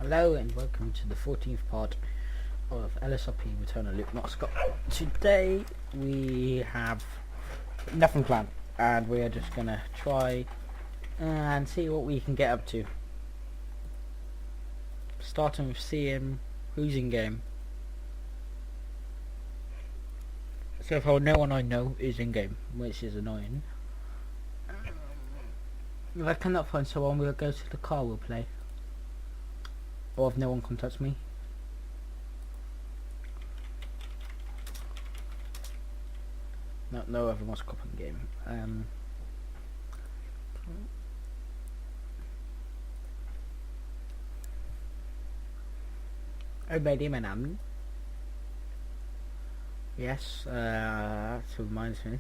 Hello and welcome to the 14th part of lLSRP Return of Luke Moscropp. Today we have nothing planned and we are just gonna try and see what we can get up to. Starting with seeing who's in game. So far no one I know is in game, which is annoying. If I cannot find someone, we'll go to the car we'll play. Or if no one contacts me. No other Moscropp in the game. Everybody, my name. Yes, that reminds me.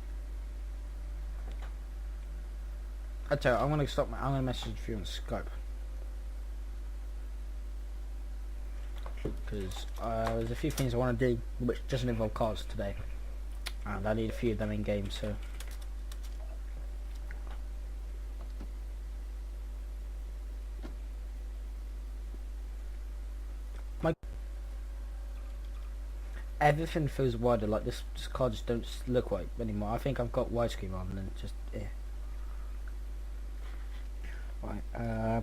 I tell you, I'm gonna message you on Skype. Because there's a few things I want to do which doesn't involve cars today, and I need a few of them in game. So everything feels wider. Like this car just don't look right anymore. I think I've got widescreen on and just Right.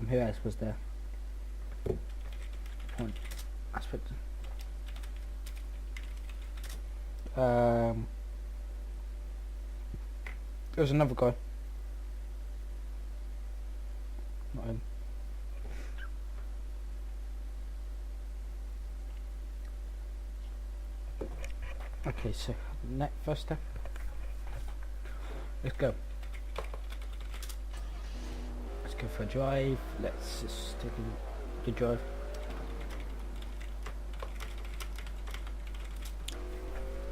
Who else was there? Aspect. There was another guy. Not him. Okay, so first step. Let's go. Let's go for a drive. Let's just take a good drive.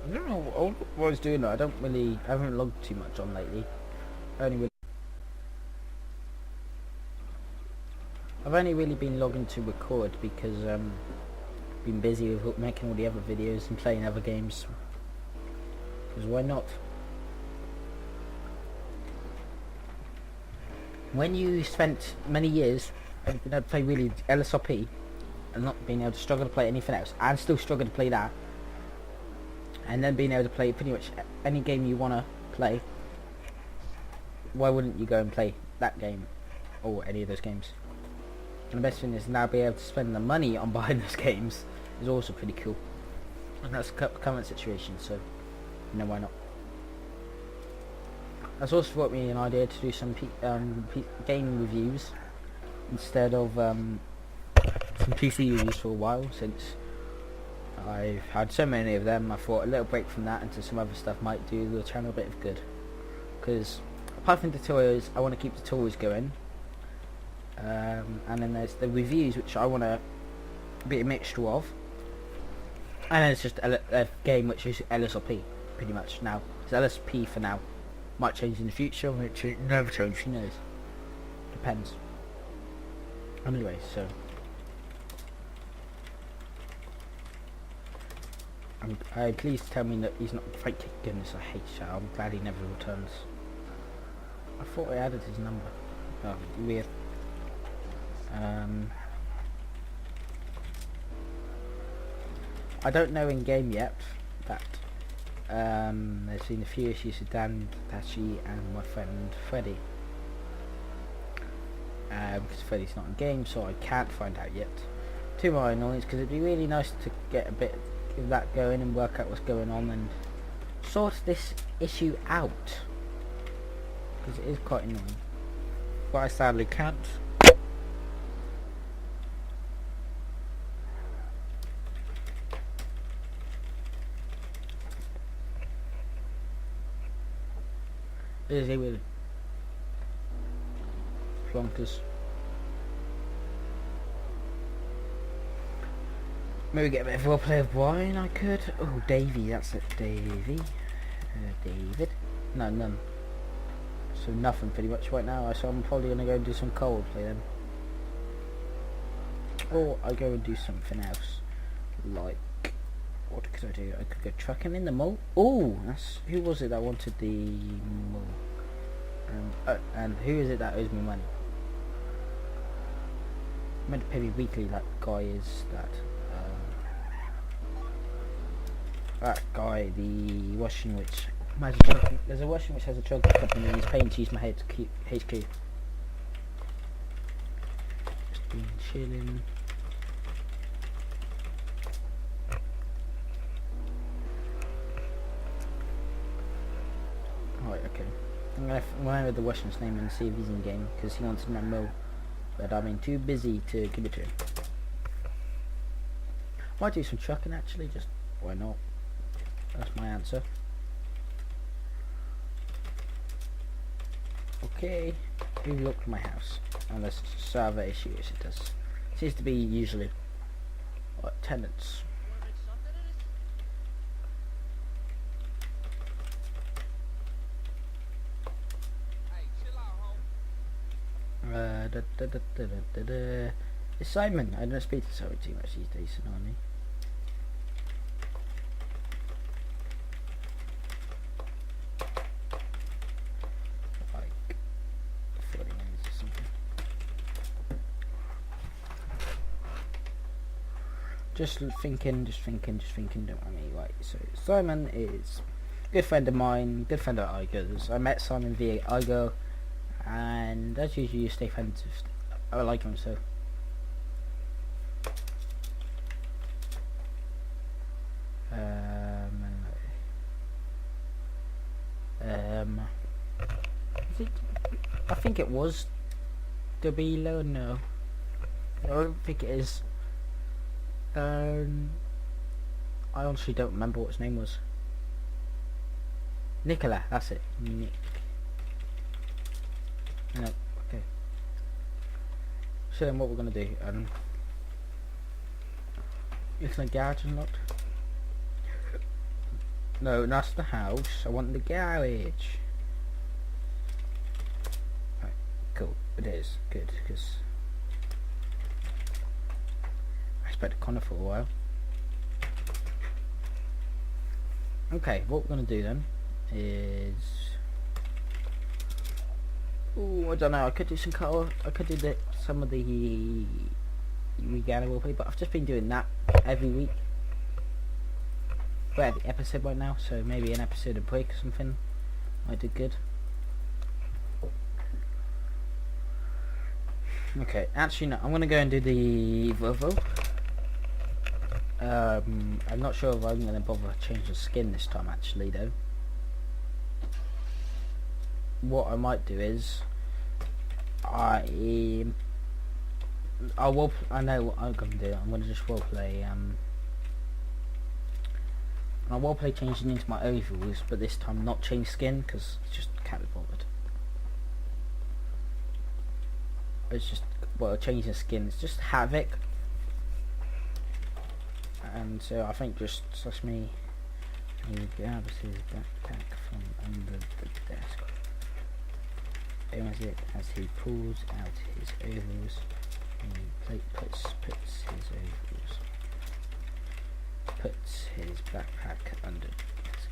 I don't know what I was doing though. I haven't logged too much on lately. I've only really been logging to record because been busy with making all the other videos and playing other games. Because why not? When you spent many years and been able to play really lLSRP and not being able to struggle to play anything else, and still struggle to play that, and then being able to play pretty much any game you want to play, why wouldn't you go and play that game or any of those games? And the best thing is now be able to spend the money on buying those games is also pretty cool, and that's the current situation, so you know, why not? That's also brought me an idea to do some game reviews instead of some PC reviews for a while, since I've had so many of them. I thought a little break from that into some other stuff might do the channel a bit of good. Because apart from tutorials, I want to keep tutorials going. And then there's the reviews, which I want to be a mixture of. And then it's just a game which is lLSRP, pretty much now. It's lLSRP for now. Might change in the future, which never change, who knows. Depends. Anyway, so please tell me that he's not. Thank goodness, I hate Shao. I'm glad he never returns. I thought I added his number. Oh, weird. I don't know in game yet that there's been a few issues with Dan, Tachi, and my friend Freddy. Because Freddy's not in game, so I can't find out yet. To my annoyance, because it'd be really nice to get a bit of that going and work out what's going on and sort this issue out, because it is quite annoying, but I sadly can't. Is he really? Flonkers. Maybe get a bit of roleplay of Brian, I could. Oh, Davey, that's it, Davey. David. No, none. So nothing pretty much right now, so I'm probably going to go and do some roleplay then. Or I go and do something else. Like, what could I do? I could go track him in the mall. Oh, that's, who was it that wanted the mall? And who is it that owes me money? meant to pay me weekly. That guy is that guy, the washing which has a trucking, there's a washing which has a trucking company and he's paying to use my HQ. Just been chilling. Right, okay. I'm gonna remember the washing's name and see if he's in game because he wants my mill, but I've been too busy to give it to him. Might do some trucking actually, just why not? That's my answer. Okay, we've looked at my house, unless it's a server issue, as it does. Seems to be usually tenants. It's Simon. I don't speak to Simon too much these days, so me. Like 40 minutes or something. Just thinking, don't mind me. Right, so Simon is a good friend of mine, good friend of Igo's. I met Simon via Igo, and as usual you stay friends with, I like him so. Is it, I think it was Dabilo, no. I don't think it is. I honestly don't remember what his name was. Nicola, that's it. Nick. No, okay. So then what we're gonna do, is the garage unlocked? No, that's the house. I want the garage. Right, cool. It is good because I spent a corner for a while. Okay, what we're gonna do then is, ooh, I don't know. I could do some color. I could do some of the Regana roleplay, but I've just been doing that every week. We're at the episode right now, so maybe an episode of break or something might do good. Okay, actually no, I'm gonna go and do the Volvo. I'm not sure if I'm gonna bother change the skin this time actually though. What I might do is I know what I'm gonna do. I'm gonna just roleplay I'll roleplay changing into my overalls, but this time not change skin because just can't be bothered. It's just, well, changing skin, it's just Havoc. And so I think just slash me, he grabs his backpack from under the desk. Opens it as he pulls out his overalls and he puts his backpack under the desk.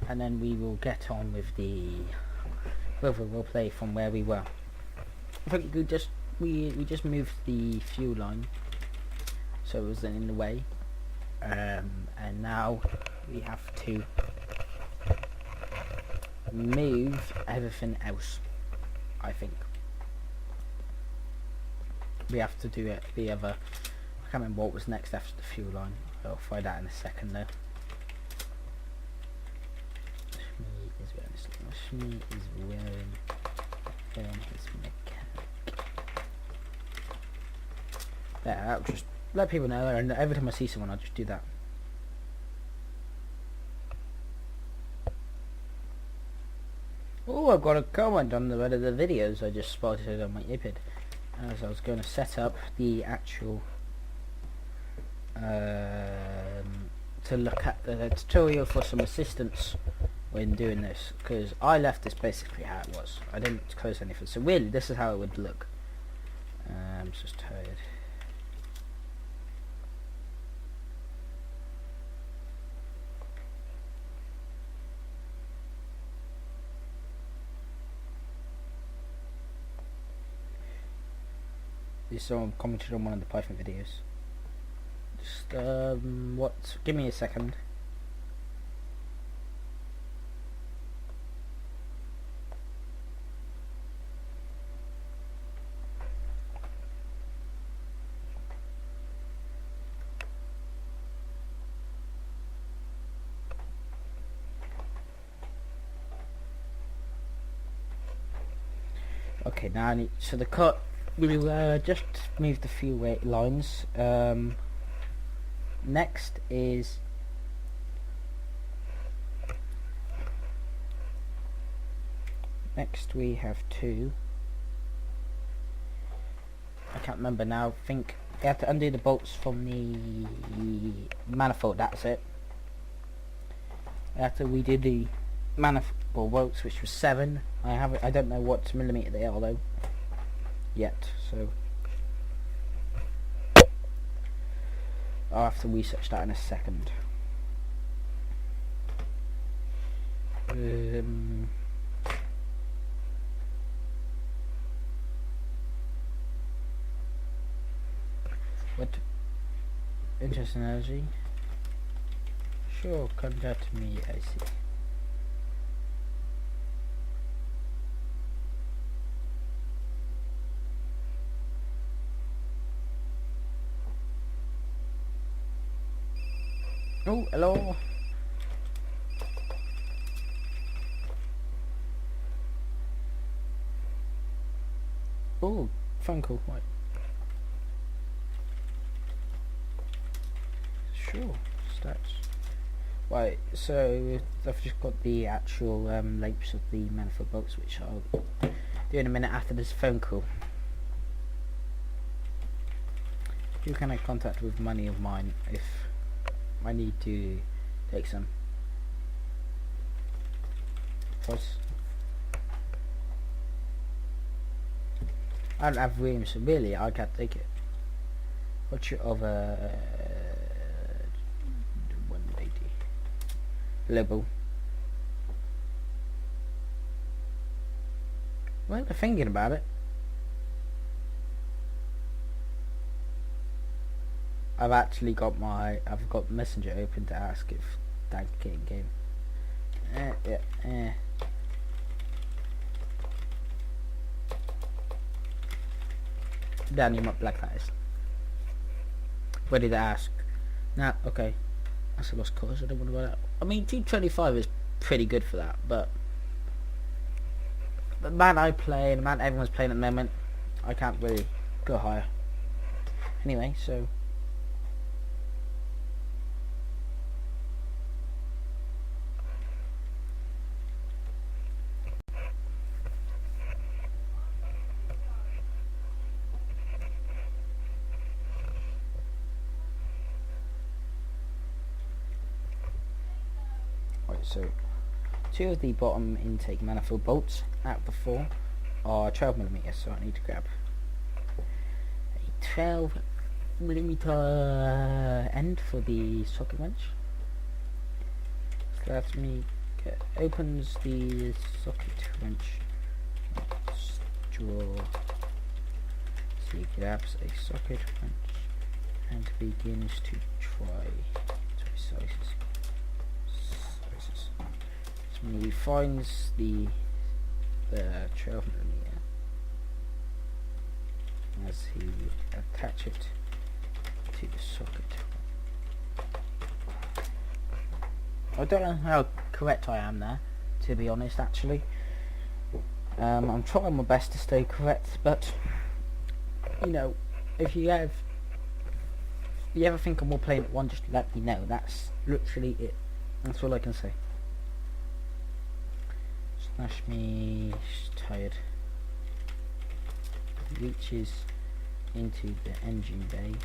And then we will get on with the roleplay from where we were. I think we just moved the fuel line so it wasn't in the way, and now we have to move everything else. I think we have to do it the other, I can't remember what was next after the fuel line. I'll find out in a second though. Shmi is wearing his mechanic. There, I'll just let people know, and every time I see someone I'll just do that. Oh, I've got a comment on one of the videos I just spotted on my iPad as I was going to set up the actual to look at the tutorial for some assistance when doing this, because I left this basically how it was. I didn't close anything, so really this is how it would look. I'm just tired. someone commented on one of the Python videos. Just what? Give me a second. Okay, now I need, so the cut, we'll just move the few lines. Next is we have two. I can't remember now. I think we have to undo the bolts from the manifold. That's it. After we did the manifold bolts, which was 7. I don't know what millimeter they are though yet, so I'll have to research that in a second. What? Interesting energy. Sure, contact me. I see. Oh, hello. Oh, phone call. Right. Sure. Stats. Right. So I've just got the actual lengths of the manifold bolts, which I'll do in a minute after this phone call. Who can I contact with money of mine if I need to take some? Plus, I don't have room, so really I can't take it. What's your other 180 global? Well, I'm thinking about it. I've got Messenger open to ask if Dan can get in game. Dan, you might black that is. Ready to ask. Nah, okay. That's a lost cause, I don't want to about that. I mean, 225 is pretty good for that, but the man I play and the man everyone's playing at the moment, I can't really go higher. Anyway, so so 2 of the bottom intake manifold bolts out of the 4 are 12mm, so I need to grab a 12mm end for the socket wrench. So that opens the socket wrench straw. So he grabs a socket wrench and begins to try sizes. He finds the 12mm as he attach it to the socket. I don't know how correct I am there, to be honest. Actually, I'm trying my best to stay correct, but you know, if you ever think I'm more playing at one, just let me know. That's literally it. That's all I can say. Slash me tired. Reaches into the engine bay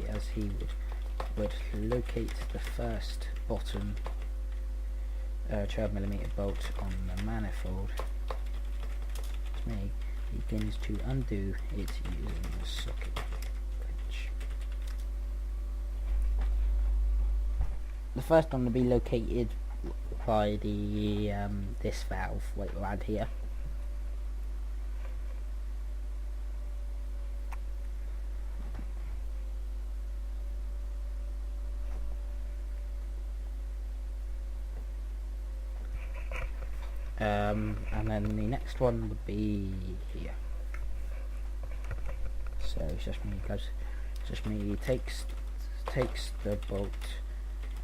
as he would locate the first bottom 12mm bolt on the manifold. Me begins to undo it using the socket wrench. The first one will be located by the this valve right around here. And then the next one would be here. So it's just me goes, just me takes the bolt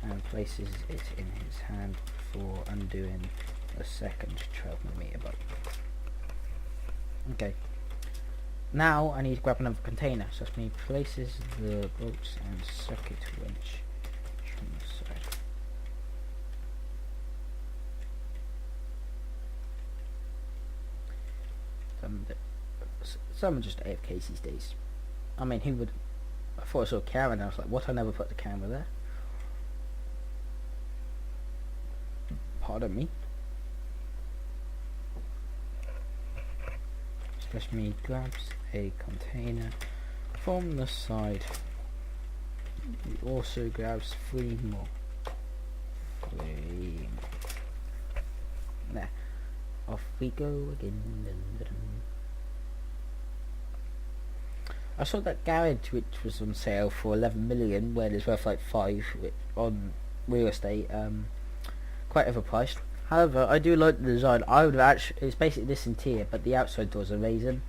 and places it in his hand before undoing the second 12mm bolt. Okay. Now I need to grab another container. So just me places the bolts and socket winch from the side. Some are just AFKs these days. I mean, who would? I thought I saw a camera and I was like, what? I never put the camera there. Pardon me. Slash me grabs a container from the side. He also grabs 3 more. There. Off we go again. I saw that garage which was on sale for 11 million when it's worth like 5 on real estate, quite overpriced. However, I do like the design. I would have actually, it's basically this interior, but the outside doors are amazing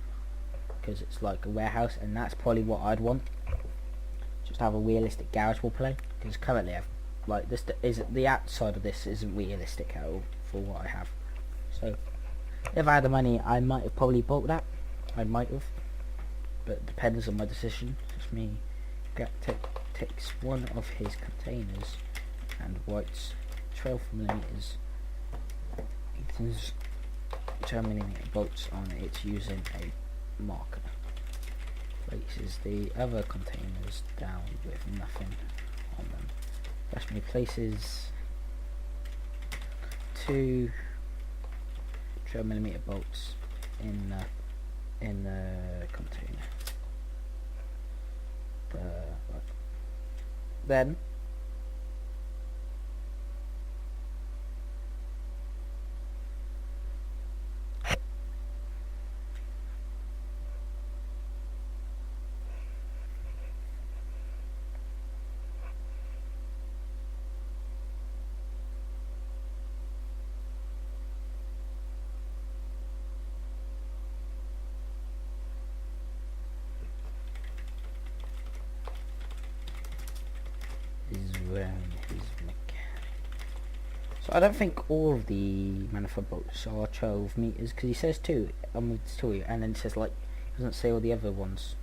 because it's like a warehouse, and that's probably what I'd want. Just have a realistic garage roleplay, because currently I've, like, this isn't, the outside of this isn't realistic at all for what I have. So if I had the money, I might have probably bought that. I might have, but it depends on my decision. Just me takes one of his containers and writes 12mm 12mm bolts on it using a marker. Places the other containers down with nothing on them. Just me places 2 12mm bolts in the container. Then his mechanic. So I don't think all of the manifold bolts are 12 meters, because he says 2 on the tutorial, and then it says, like, doesn't say all the other ones.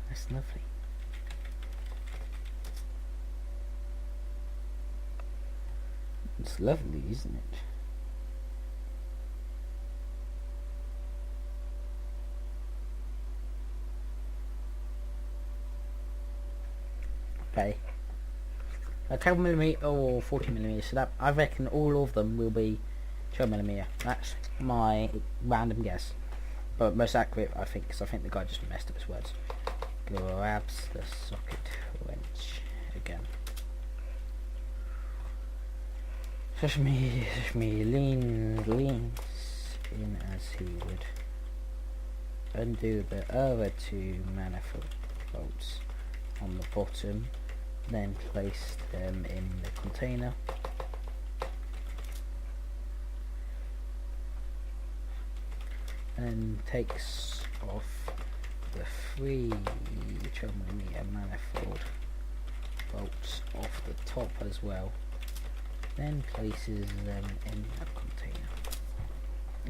That's lovely. It's lovely, isn't it? Okay. 12mm or 40mm, so that I reckon all of them will be 12mm. That's my random guess, but most accurate, I think, because I think the guy just messed up his words. Grabs the socket wrench again. Just me leans in as he would undo the other 2 manifold bolts on the bottom, then place them in the container. And takes off the 3 12mm manifold bolts off the top as well, then places them in a container.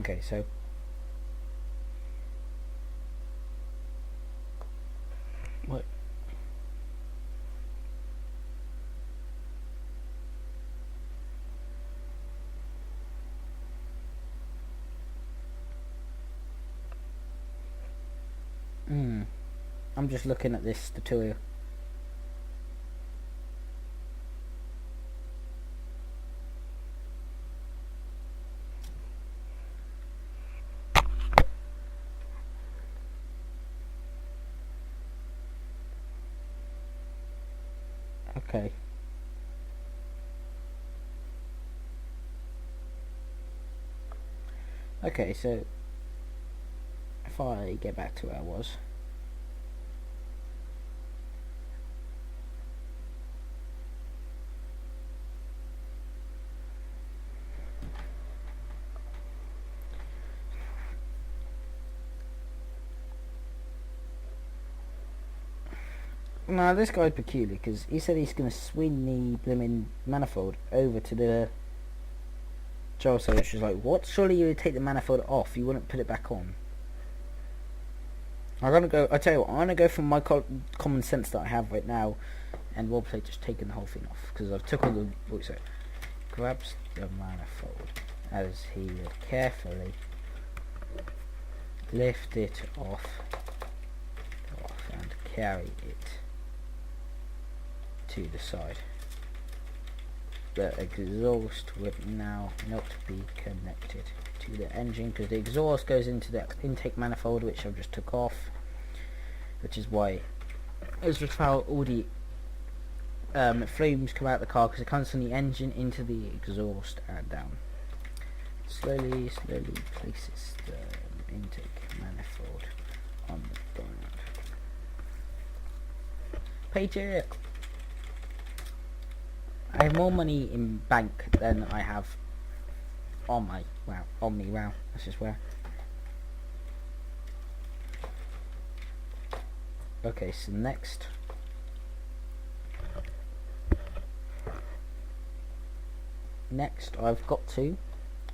Okay, so what? I'm just looking at this tutorial. Okay. Okay, so if I get back to where I was. Now this guy's peculiar because he said he's going to swing the blimmin' manifold over to the Joel, so which was like, what? Surely you would take the manifold off, you wouldn't put it back on. I'm gonna go. I tell you what, I'm gonna go from my common sense that I have right now, and roleplay just taking the whole thing off because I've took all the books out. Grabs the manifold as he would carefully lift it off and carry it to the side. The exhaust would now not be connected to the engine because the exhaust goes into the intake manifold, which I just took off, which is why it's just how all the flames come out of the car, because it comes from the engine into the exhaust and down. Slowly places the intake manifold on the ground. Page it. I have more money in bank than I have on me. Wow, that's just where. Okay, so next. I've got to.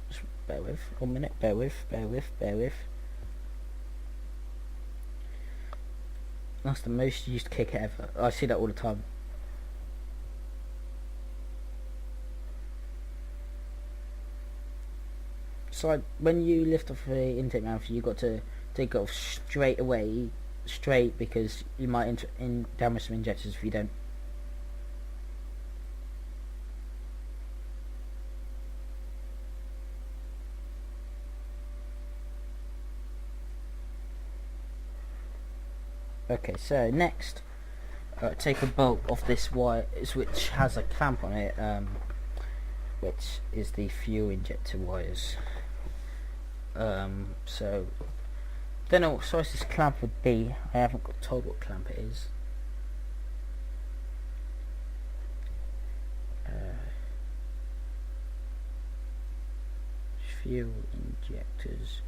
Just bear with. 1 minute. Bear with. That's the most used kick ever. I see that all the time. So when you lift off the intake manifold, you got to take it off straight because you might damage some injectors if you don't. Okay, so next, take a bolt off this wire, which has a clamp on it, which is the fuel injector wires. So don't know what size this clamp would be. I haven't got told what clamp it is. Fuel injectors.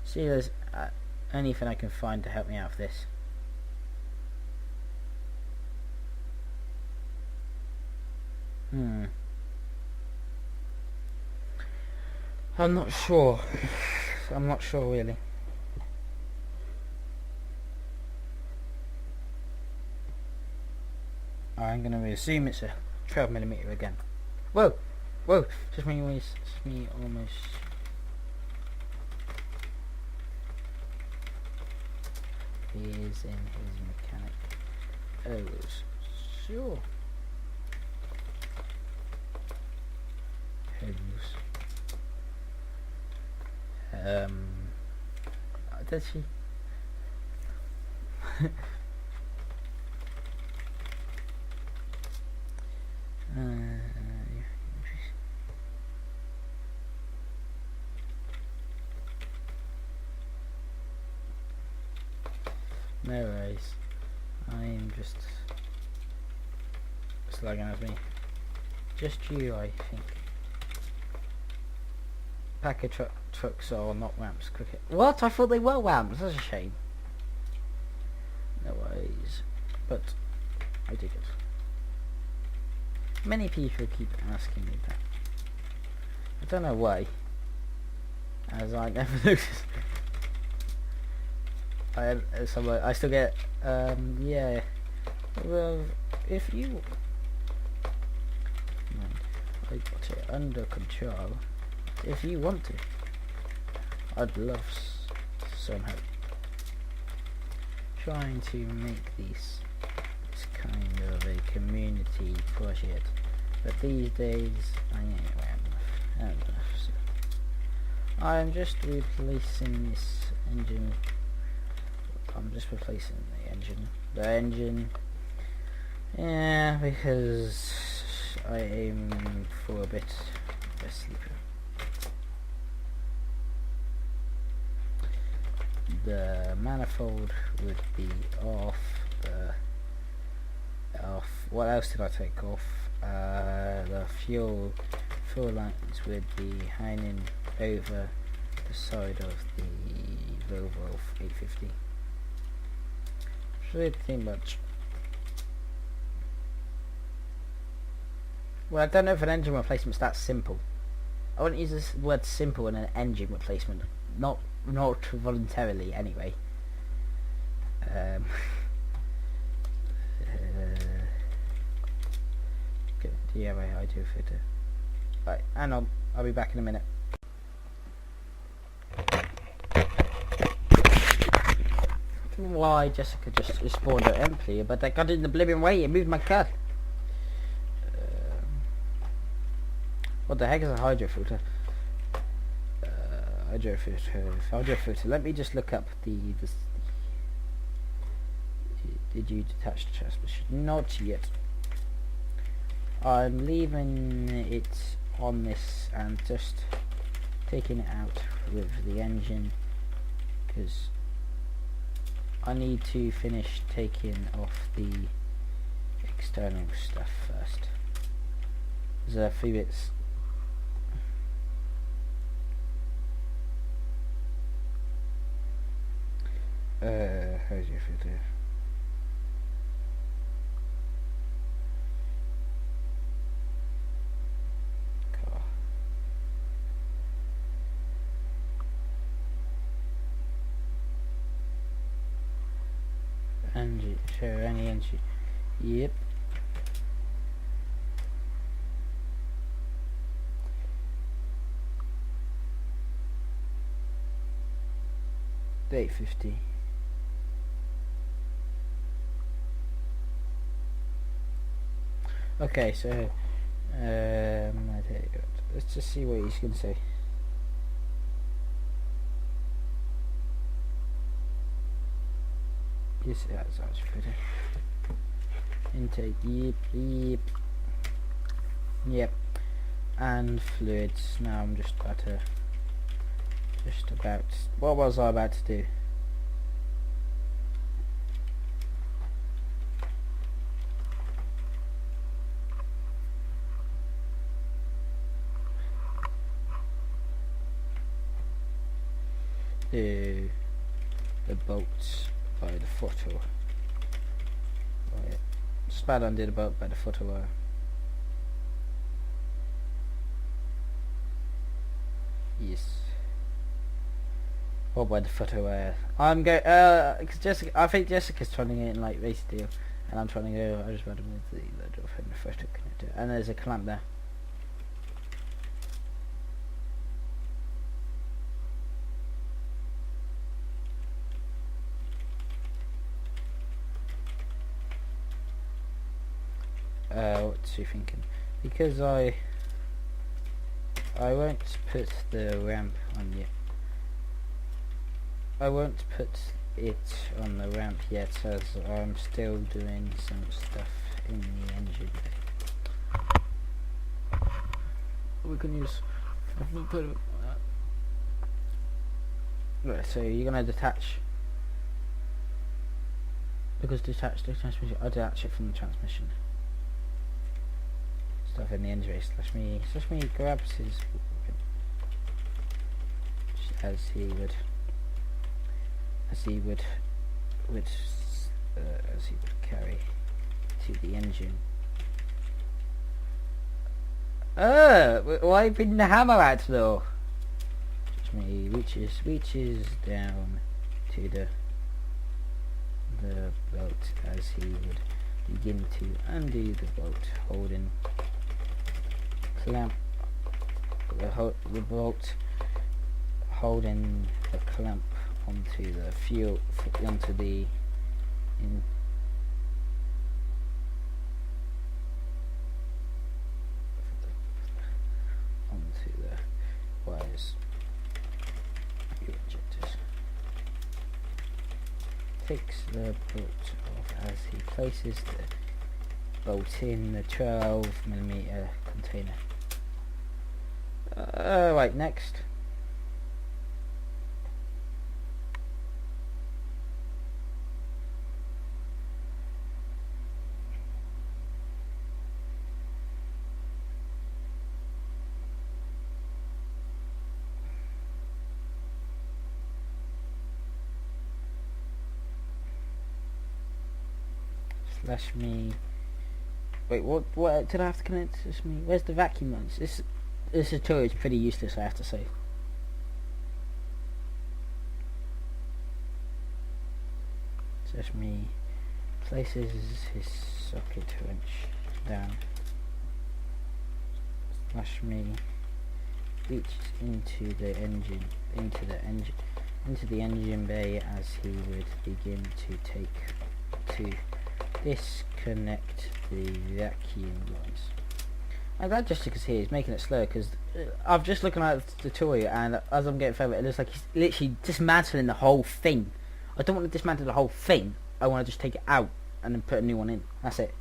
See, there's anything I can find to help me out with this. I'm not sure. I'm not sure really. I'm gonna assume it's a 12mm again. Whoa! Just me almost. He is in his mechanic. Oh, sure. Does she? No worries. I'm just slugging at me. Just you, I think. Packer trucks are not ramps. Cricket. What? I thought they were ramps. That's a shame. No worries. But I dig it. Many people keep asking me that. I don't know why. As I never noticed. I still get, yeah. Well, if you... I got it under control. If you want to, I'd love some help. Trying to make this kind of a community project, but these days I ain't enough. So I'm just replacing this engine. I'm just replacing the engine. Yeah, because I aim for a bit sleeper. The manifold would be off. What else did I take off? The fuel lines would be hanging over the side of the Volvo 850. Pretty much. Well, I don't know if an engine replacement's that simple. I wouldn't use this word simple in an engine replacement. Not voluntarily, anyway. Do you have a idea for it? Right, hang on. I'll be back in a minute. Why Jessica just spawned out empty, but I got in the blimming way. It moved my car. What the heck is a hydro filter? Hydro filter. Let me just look up the did you detach the transmission? Not yet. I'm leaving it on this and just taking it out with the engine because I need to finish taking off the external stuff first. There's a few bits. How's your filter? Car. Engine, show any engine. Yep. $850. Okay, so let's just see what he's gonna say. Yes, that's actually pretty. Intake, yep, and fluids. Now I'm just about. What was I about to do? The bolts by the footer. Right. Just about undid the bolt by the footer wire. Yes. Or by the footer wire. I'm going. Cause Jessica. I think Jessica's trying to get in like race deal, and I'm trying to go. I just want to move the door from the footer connector, and there's a clamp there. What's she thinking? Because I won't put the ramp on yet. I won't put it on the ramp yet, as I'm still doing some stuff in the engine. We can use. Right, so you're gonna detach. Because detach the transmission. I detach it from the transmission. Stuff in the engine race. Let me grab his as he would carry to the engine. Why bring the hammer out though? Just me reaches down to the bolt as he would begin to undo the bolt, holding clamp the bolt, holding the clamp onto the fuel, onto the onto the wires, fuel injectors. Takes the bolt off as he places bolt in the 12mm container. Right, next. Slash me. Wait, what did I have to connect? Slash me. Where's the vacuum lines? This tutorial is pretty useless, I have to say. Slash me places his socket wrench down. Slash me reaches into the engine bay as he would begin to disconnect the vacuum lines. I'm glad just because he's making it slow, because I'm just looking at the tutorial, and as I'm getting further, it looks like he's literally dismantling the whole thing. I don't want to dismantle the whole thing. I want to just take it out and then put a new one in. That's it.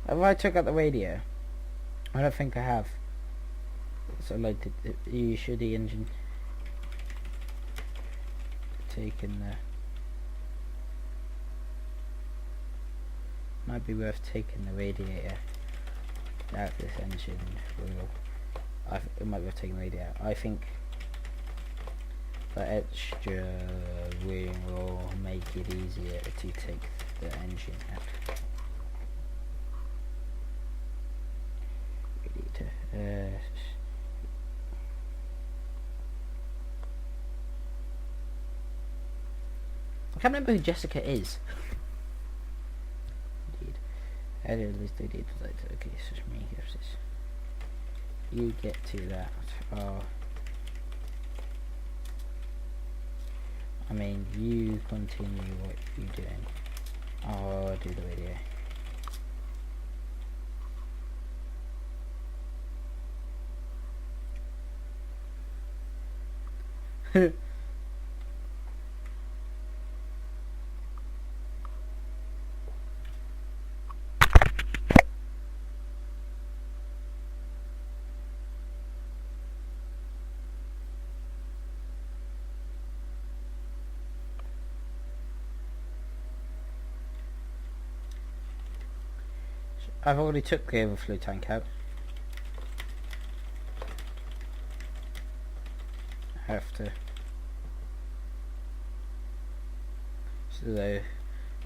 Have I took out the radio? I don't think I have. So like, you should the engine taken the. Might be worth taking the radiator out of this engine wheel. It might be worth taking the radiator out. I think that extra wing will make it easier to take the engine out. I can't remember who Jessica is. Indeed. Okay, so it's me. Here's this. You get to that. Oh. I mean, you continue what you're doing. I'll do the video. I've already took the overflow tank out. I have to. So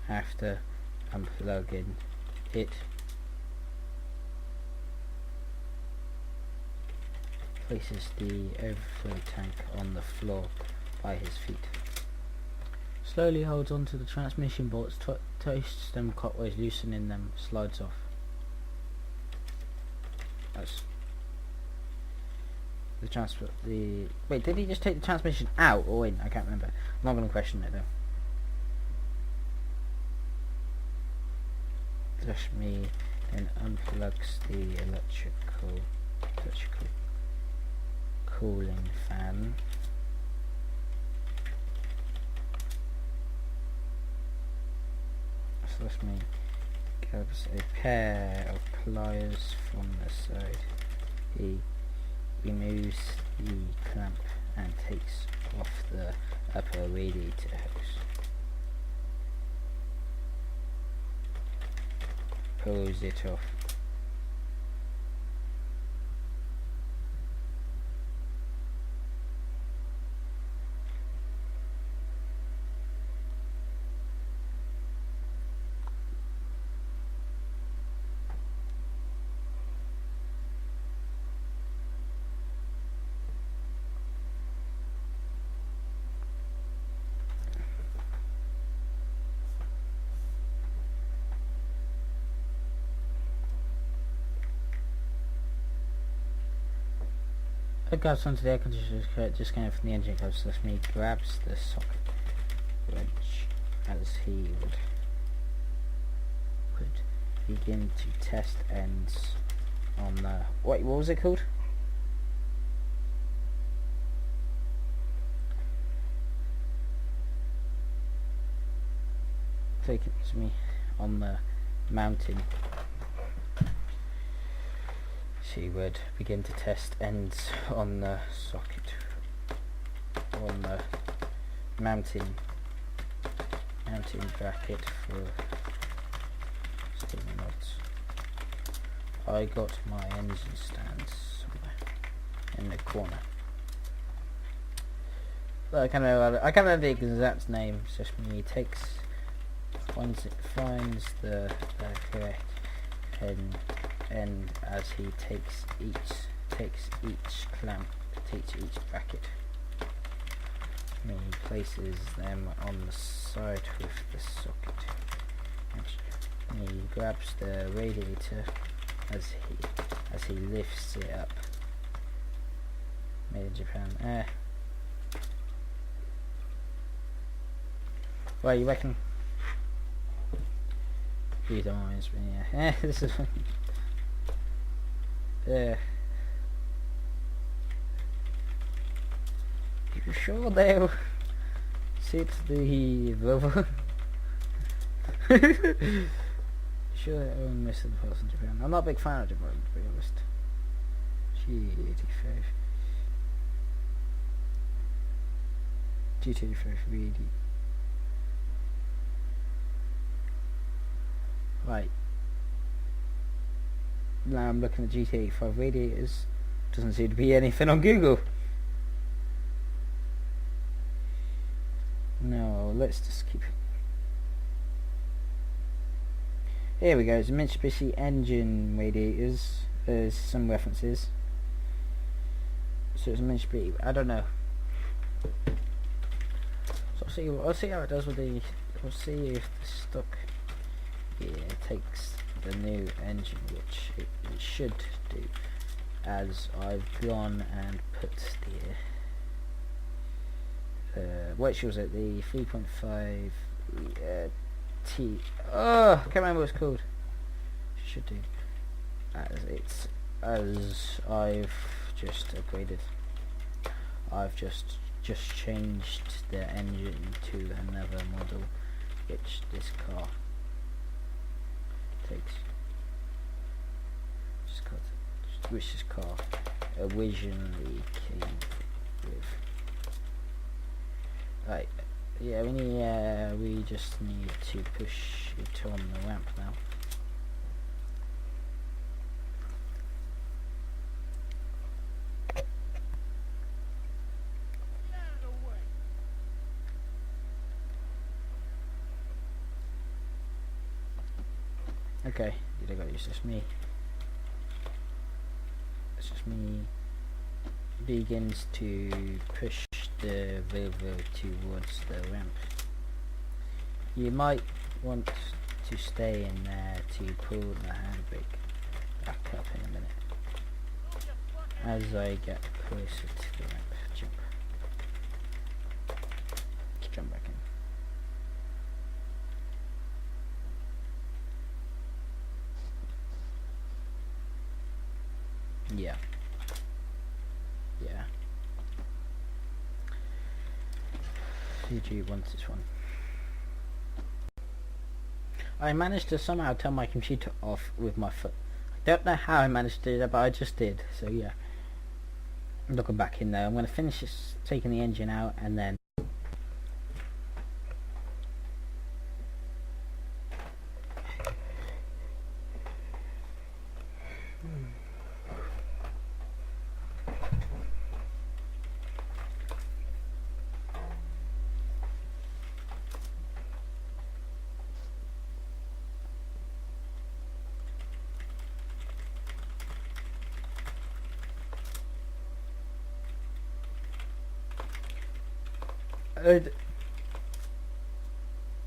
after unplugging it, places the overflow tank on the floor by his feet. Slowly holds onto the transmission bolts, twists them clockwise, loosening them, slides off. That's the transfer. Wait, did he just take the transmission out or in? I can't remember. I'm not going to question it though. Slash me then unplugs the electrical cooling fan. Slash me grabs a pair of pliers from the side. He removes the clamp and takes off the upper radiator hose. Pulls it off. Hood grabs onto the air conditioner, just going from the engine close to me, grabs the socket wrench as he would begin to test ends on the... Wait, what was it called? Take it to me on the mountain. She would begin to test ends on the socket on the mounting bracket for steaming rods. I got my engine stands somewhere in the corner. I can't remember the exact name. It's just when he finds the correct end as he takes each clamp to each bracket. And he places them on the side with the socket. And he grabs the radiator as he lifts it up. Made in Japan. Well, you reckon? You don't mind me, yeah. This is... You sure they'll suit the rover? Sure they own most of the parts in Japan. I'm not a big fan of Japan, to be honest. G85 really. Right. Now I'm looking at GTA5 radiators. Doesn't seem to be anything on Google. No, let's just keep it. Here we go, it's Mitsubishi engine radiators. There's some references. So it's Mitsubishi, I don't know. So I'll see how it does with the... We'll see if the stock takes the new engine, which it should do, as I've gone and put the which was it, the 3.5 T, I can't remember what it's called. Should do, as I've just upgraded. I've just changed the engine to another model, which this car takes. Which this car originally came with. Right, yeah, we just need to push it on the ramp now. Okay, you got it's just me. It's just me begins to push the railroad towards the ramp. You might want to stay in there to pull the handbrake back up in a minute. As I get closer to the ramp, jump. Let's jump back in. Yeah. Yeah. CG wants this one. I managed to somehow turn my computer off with my foot. I don't know how I managed to do that, but I just did. So yeah. I'm looking back in there. I'm going to finish this, taking the engine out, and then...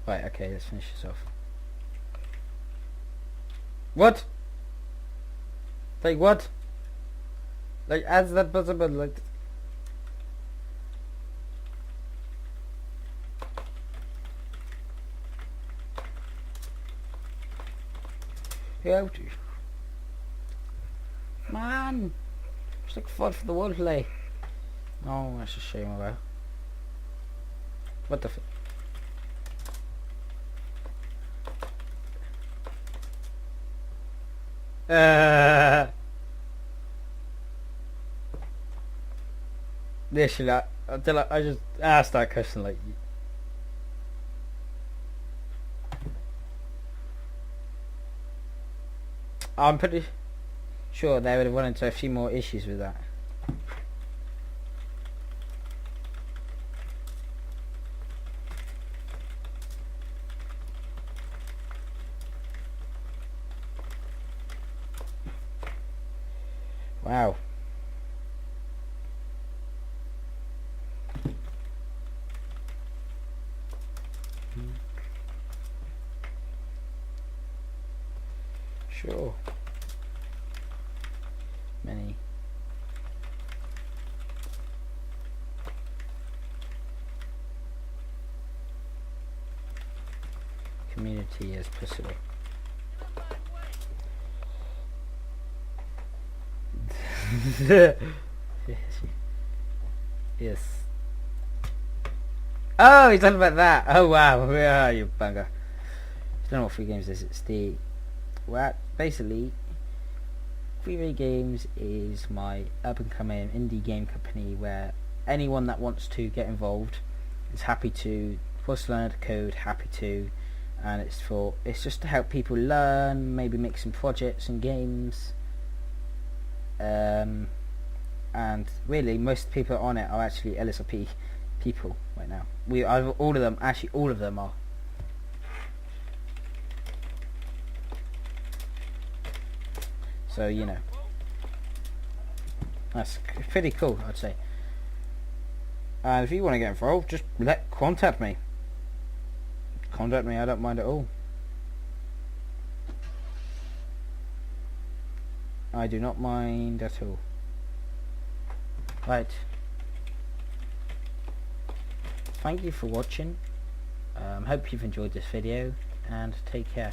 Right, okay, let's finish this off. What? Like what? Like, as that possible, like... How to... Man! Just like fun for the roleplay. Oh, that's a shame about. What the f... Literally, I just asked that question like... I'm pretty sure they would have run into a few more issues with that. Wow. Sure. Many. Community as possible. Yes. Oh, he's talking about that. Oh wow, where are you, banger? I don't know what free games is. It's the... Well, basically, Free Games is my up-and-coming indie game company where anyone that wants to get involved is happy to. Wants to learn the code, happy to, and it's just to help people learn, maybe make some projects and games. And really, most people on it are actually lLSRP people right now. All of them are. So, you know, that's pretty cool, I'd say. If you want to get involved, just contact me. Contact me, I don't mind at all. I do not mind at all. Right. Thank you for watching. Hope you've enjoyed this video, and take care.